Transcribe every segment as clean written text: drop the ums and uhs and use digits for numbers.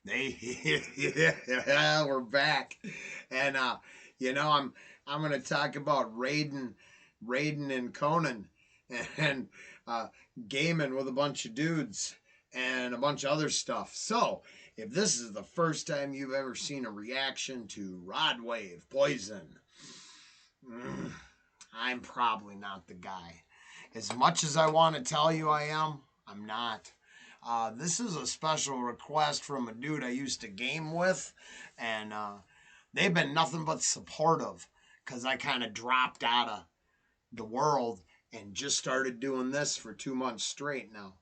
They, yeah, we're back, and I'm gonna talk about Raiden and Conan, and uh, gaming with a bunch of dudes and a bunch of other stuff. So, if this is the first time you've ever seen a reaction to Rod Wave Poison, mm, I'm probably not the guy. As much as I want to tell you I am, I'm not. This is a special request from a dude I used to game with, and they've been nothing but supportive because I kind of dropped out of the world and just started doing this for 2 months straight now.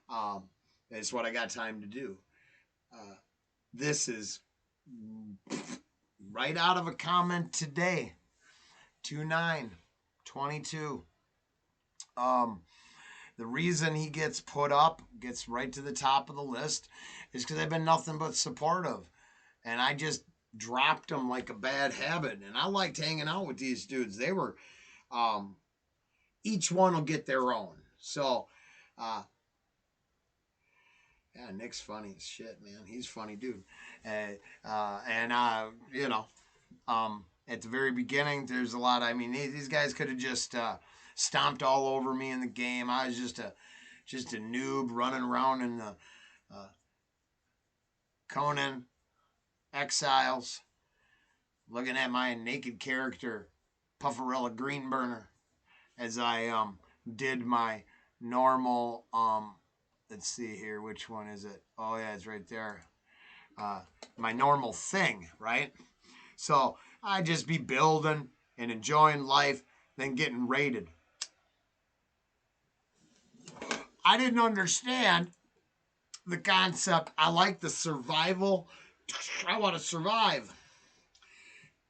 Um, it's what I got time to do. Uh, this is right out of a comment today, 2922. Um, The reason he gets put up, gets right to the top of the list, is because I've been nothing but supportive. And I just dropped him like a bad habit. And I liked hanging out with these dudes. They were, um, each one will get their own. So, uh, yeah, Nick's funny as shit, man. He's a funny dude. At the very beginning, there's a lot. I mean, these guys could have just stomped all over me in the game. I was just a noob running around in the uh, Conan Exiles, looking at my naked character, Pufferella Greenburner, as I did my normal. Let's see here, which one is it? Oh yeah, it's right there. Uh, my normal thing, right? So I just be building and enjoying life, then getting raided. I didn't understand the concept. I like the survival. I want to survive.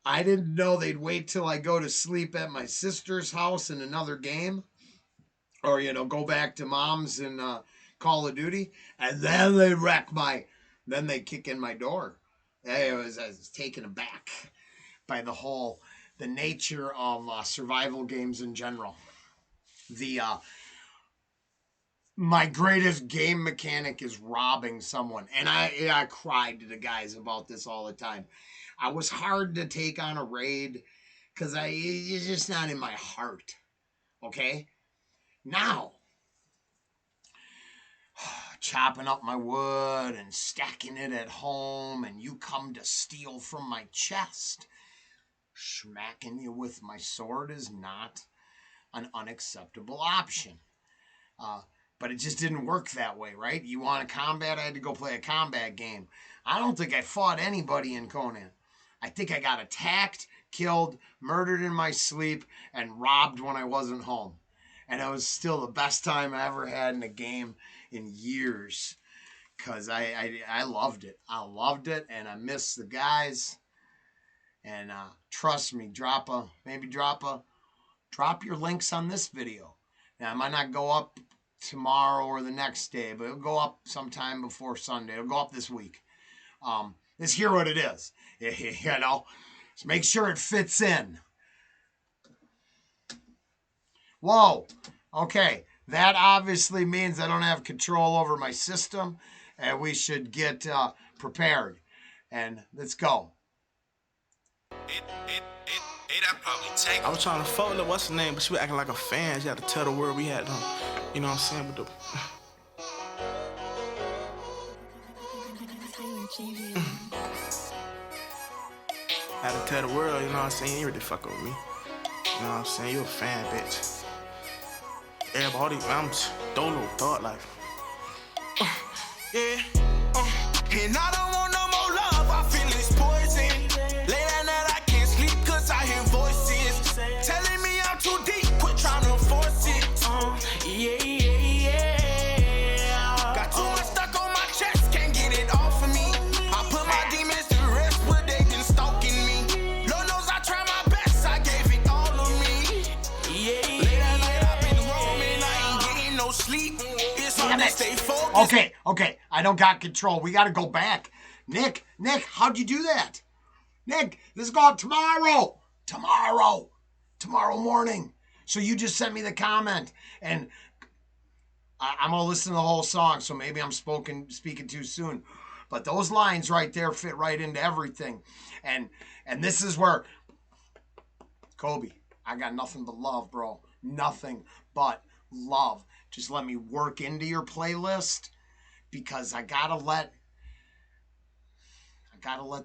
I didn't know they'd wait till I go to sleep at my sister's house in another game, or go back to mom's in Call of Duty, and then they wreck my. Then they kick in my door. I was taken aback by the nature of survival games in general. The My greatest game mechanic is robbing someone, and I cried to the guys about this all the time. I was hard to take on a raid because it's just not in my heart. Okay, now chopping up my wood and stacking it at home, and you come to steal from my chest. Smacking you with my sword is not an unacceptable option. Uh, but it just didn't work that way, right? You want a combat? I had to go play a combat game. I don't think I fought anybody in Conan. I think I got attacked, killed, murdered in my sleep, and robbed when I wasn't home. And it was still the best time I ever had in a game in years because I loved it. I loved it, and I miss the guys. And trust me, drop your links on this video. Now, it might not go up tomorrow or the next day, but it'll go up sometime before Sunday. It'll go up this week. Let's hear what it is. Just make sure it fits in. Whoa. Okay. That obviously means I don't have control over my system, and we should get prepared. And let's go. I was trying to follow what's the name, but she was acting like a fan. She had to tell the world we had them. You know what I'm saying? With the had to tell the world, you know what I'm saying? You really fucking with me. You know what I'm saying? You a fan, bitch. Everybody, I'm dolo, thought life. Yeah. And I don't want no more love. I feel it's poison. Late at night I can't sleep cause I hear voices telling me I'm too deep. Quit trying to force it. Yeah. Got too much stuck on my chest, can't get it off of me. I put my demons to rest, but they been stalking me. Lord knows I try my best, I gave it all of me. Yeah. Late at night I've been roaming, I ain't getting no sleep. It's hard to stay focused. Okay. I don't got control. We got to go back. Nick, how'd you do that? Nick, this is going tomorrow. Tomorrow morning. So you just sent me the comment, and I'm gonna listen to the whole song. So maybe I'm speaking too soon. But those lines right there fit right into everything. And this is where, Kobe, I got nothing but love, bro. Nothing but love. Just let me work into your playlist, because I gotta let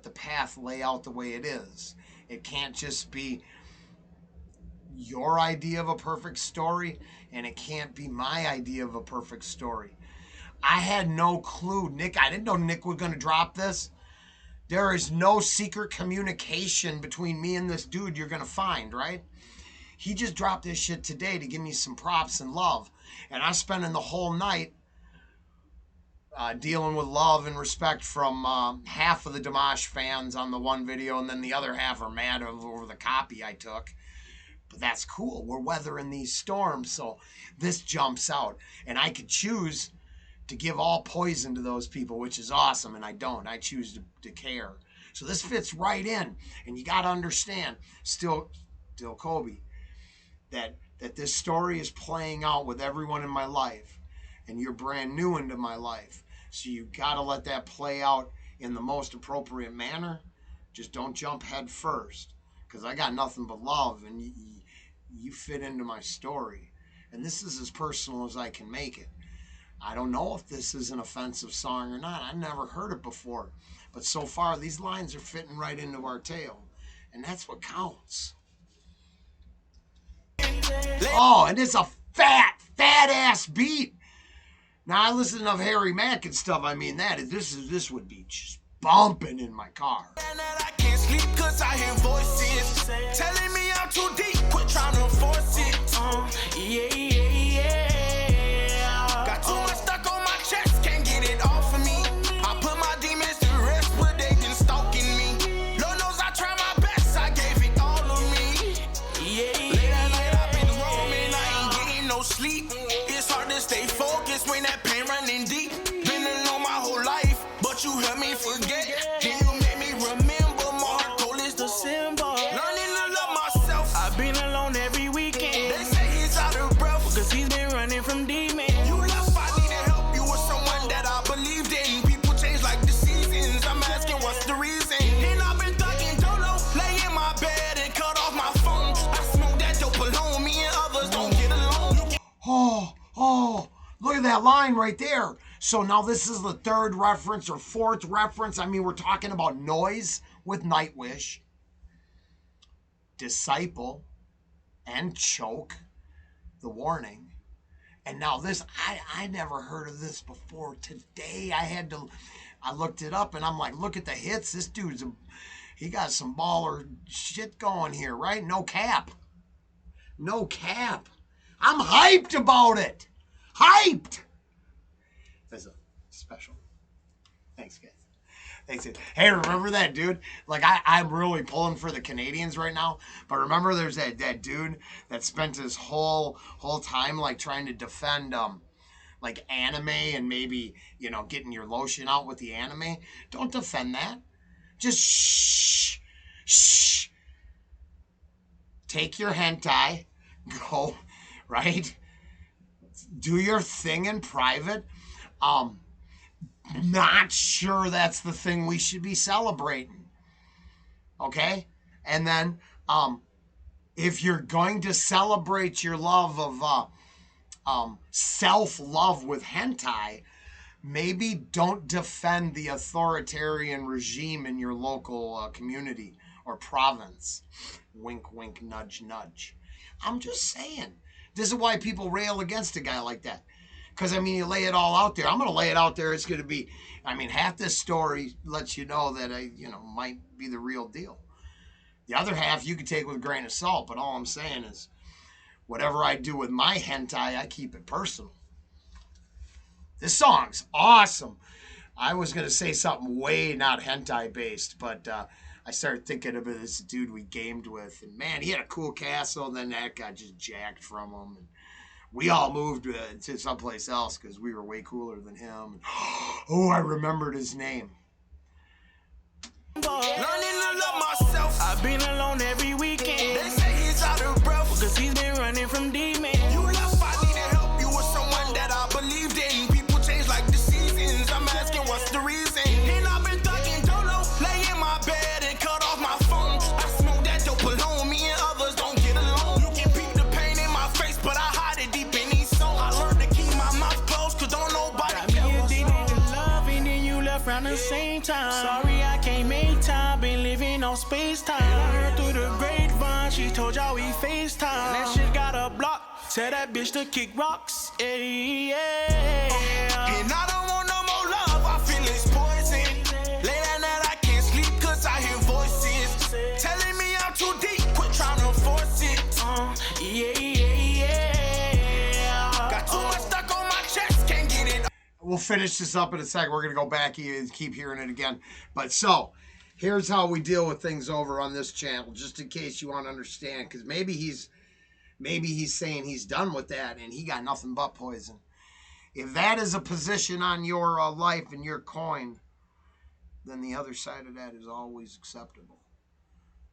the path lay out the way it is. It can't just be your idea of a perfect story, and it can't be my idea of a perfect story. I had no clue, Nick. I didn't know Nick was going to drop this. There is no secret communication between me and this dude you're going to find, right? He just dropped this shit today to give me some props and love. And I'm spending the whole night dealing with love and respect from half of the Dimash fans on the one video, and then the other half are mad over the copy I took. But that's cool. We're weathering these storms, so this jumps out. And I could choose to give all poison to those people, which is awesome, and I don't. I choose to care. So this fits right in. And you got to understand, still Kobe, that this story is playing out with everyone in my life. And you're brand new into my life. So you got to let that play out in the most appropriate manner. Just don't jump head first, because I got nothing but love, and you fit into my story. And this is as personal as I can make it. I don't know if this is an offensive song or not. I've never heard it before. But so far, these lines are fitting right into our tale. And that's what counts. Oh, and it's a fat ass beat. Now, I listen to Harry Mack and stuff. I mean, this would be just bumping in my car. I can't sleep 'cause I hear voices telling me I'm too deep. Quit trying to force it. Got too much stuck on my chest, can't get it off of me. I put my demons to rest, but they been stalking me. Lord knows I try my best, I gave it all of me. Late at night I've been roaming, I ain't getting no sleep. It's hard to stay focused when that pain running deep. Been alone my whole life, but you helped me forget. Then you made me remember my heart cold is December. Learning to love myself, I've been alone every weekend. They say he's out of breath, 'cause he's been running from demons. You left, I needed help, you were someone that I believed in. People change like the seasons, I'm asking what's the reason. And I've been thugging dolo, lay in my bed and cut off my phone. I smoke that dope alone, me and others don't get along. Oh, look at that line right there. So now this is the third reference or fourth reference. I mean, we're talking about Noise with Nightwish, Disciple, and Choke, The Warning. And now this, I never heard of this before. Today I looked it up, and I'm like, look at the hits. This dude's, he got some baller shit going here, right? No cap. No cap. I'm hyped about it. Hyped. That's a special. Thanks, guys. Thanks. Hey, remember that dude? Like, I'm really pulling for the Canadians right now. But remember, there's that dude that spent his whole time like trying to defend like anime and maybe, getting your lotion out with the anime. Don't defend that. Just shh. Take your hentai. Go, right? Do your thing in private. Not sure that's the thing we should be celebrating. Okay? And then, if you're going to celebrate your love of self-love with hentai, maybe don't defend the authoritarian regime in your local community or province. Wink, wink, nudge, nudge. I'm just saying. This is why people rail against a guy like that. Because, you lay it all out there. I'm going to lay it out there. It's going to be, half this story lets you know that I, might be the real deal. The other half you can take with a grain of salt. But all I'm saying is, whatever I do with my hentai, I keep it personal. This song's awesome. I was going to say something way not hentai based, but I started thinking of this dude we gamed with. And, man, he had a cool castle, and then that got just jacked from him. And we all moved to someplace else because we were way cooler than him. Oh, I remembered his name. Learning to love myself, I've been alone every weekend. They say he's out of breath, 'cause he's been running from demons. You left, I needed help, you were someone that I believed in. People change like the seasons, I'm asking what's the reason. the same time. Sorry I can't make time, been living on space time. I heard through the grapevine, she told y'all we FaceTime. That shit got a block, tell that bitch to kick rocks. Yeah, yeah. And I don't want no more love, I feel it's poison. Late at night I can't sleep cause I hear voices telling me I'm too deep, quit trying to force it. Yeah, yeah, yeah. Got too much stuck on my chest, can't get it. We'll finish this up in a second. We're going to go back and keep hearing it again. But so, here's how we deal with things over on this channel, just in case you want to understand, because maybe he's saying he's done with that and he got nothing but poison. If that is a position on your life and your coin, then the other side of that is always acceptable.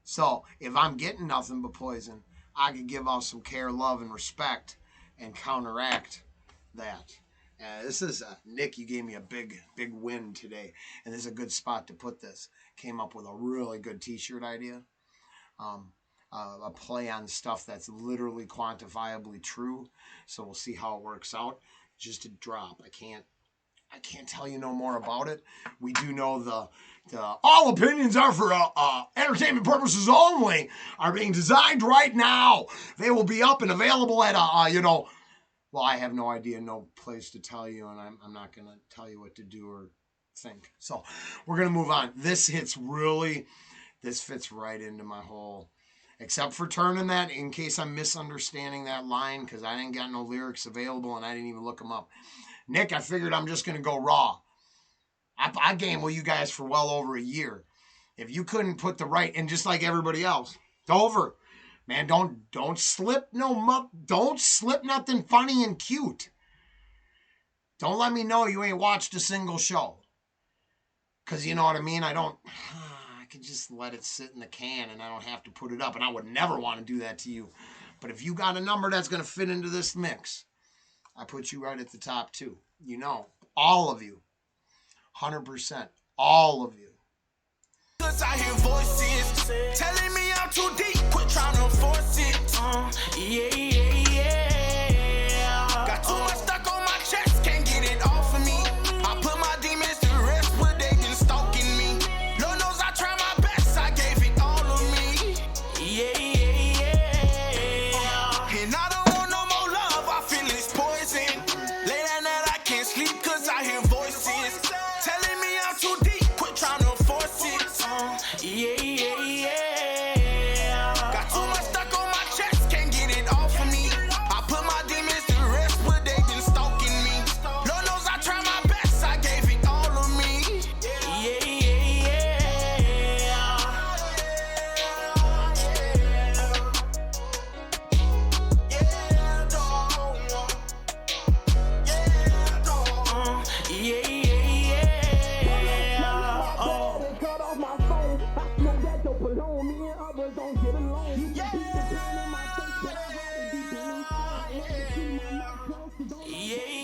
So, if I'm getting nothing but poison, I could give out some care, love, and respect and counteract that. This is, Nick, you gave me a big win today, and this is a good spot to put this. Came up with a really good t-shirt idea. A play on stuff that's literally quantifiably true. So we'll see how it works out. Just a drop. I can't tell you no more about it. We do know the all opinions are for entertainment purposes only are being designed right now. They will be up and available at well, I have no idea, no place to tell you, and I'm not going to tell you what to do or think. So we're going to move on. This fits right into my whole, except for turning that, in case I'm misunderstanding that line, because I didn't got no lyrics available, and I didn't even look them up. Nick, I figured I'm just going to go raw. I game with you guys for well over a year. If you couldn't put the right, and just like everybody else, it's over. Man, don't slip don't slip nothing funny and cute. Don't let me know you ain't watched a single show. Because you know what I mean? I can just let it sit in the can and I don't have to put it up. And I would never want to do that to you. But if you got a number that's going to fit into this mix, I put you right at the top too. You know, all of you. 100%. All of you. Cause I hear voices telling me I'm too deep, quit trying to force it. Yeah, yeah, yeah. Got too much stuck on my chest, can't get it off of me. I put my demons to rest, but they been stalking me. Lord knows I try my best, I gave it all of me. Yeah, yeah, yeah. And I don't want no more love, I feel it's poison. Late at night I can't sleep cause I hear voices telling me I'm too deep, quit trying to force it. Yeah, yeah, yeah. Got too much stuck on my chest, can't get it off of me. I put my demons to rest, but they been stalking me. Lord knows I try my best, I gave it all of me. Yeah, yeah, yeah. Yeah, dog. Yeah, dog. Yeah, yeah, yeah. Oh. Cut off my phone. I know that don't belong. Me and others don't get along. You can beat the pain in my face, but I had to be believed. I want to see my life close, so don't Yeah, yeah, yeah.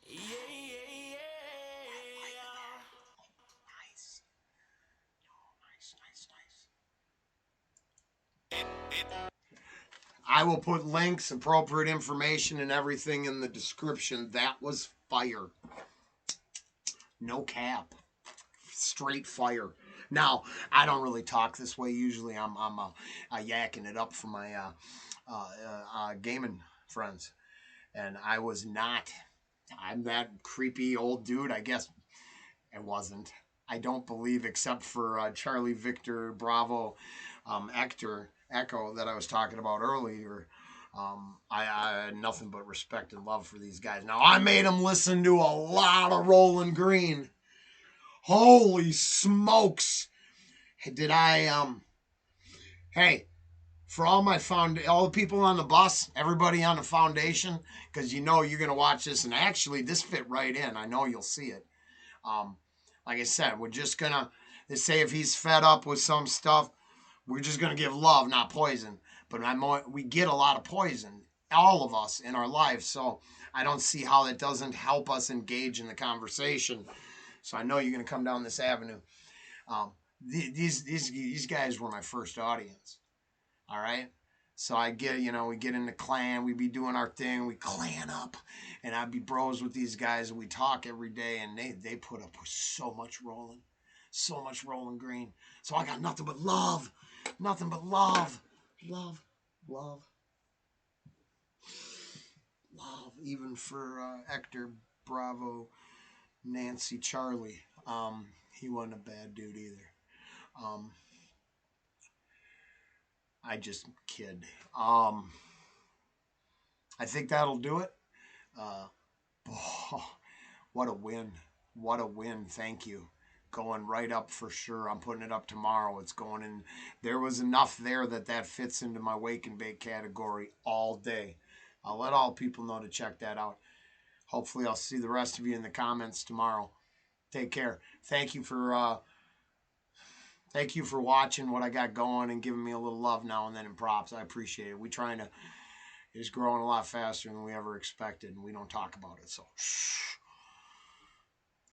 Yeah, yeah, yeah. Nice. Nice. I will put links, appropriate information, and everything in the description. That was fire. No cap. Straight fire. Now, I don't really talk this way. Usually I'm yakking it up for my gaming friends. And I was not. I'm that creepy old dude. I guess I wasn't. I don't believe, except for Charlie Victor Bravo Echo that I was talking about earlier. I had nothing but respect and love for these guys. Now, I made them listen to a lot of Rolling Green. Holy smokes. Did I, hey, for all all the people on the bus, everybody on the foundation, because you know you're going to watch this, and actually this fit right in. I know you'll see it. Like I said, we're just going to, they say if he's fed up with some stuff, we're just going to give love, not poison. But we get a lot of poison, all of us, in our lives. So I don't see how that doesn't help us engage in the conversation. So I know you're going to come down this avenue. these guys were my first audience. All right. So I get, we get in the clan, we be doing our thing, we clan up, and I'd be bros with these guys, and we talk every day, and they put up with so much rolling green. So I got nothing but love, love, love, even for Hector, Bravo, Nancy, Charlie. He wasn't a bad dude either. Um, I just kid. I think that'll do it. Uh, oh, what a win. What a win. Thank you. Going right up for sure. I'm putting it up tomorrow. It's going in. There was enough there that fits into my wake and bake category all day. I'll let all people know to check that out. Hopefully, I'll see the rest of you in the comments tomorrow. Take care. Thank you for watching what I got going and giving me a little love now and then in props. I appreciate it. It's growing a lot faster than we ever expected, and we don't talk about it. So, shh.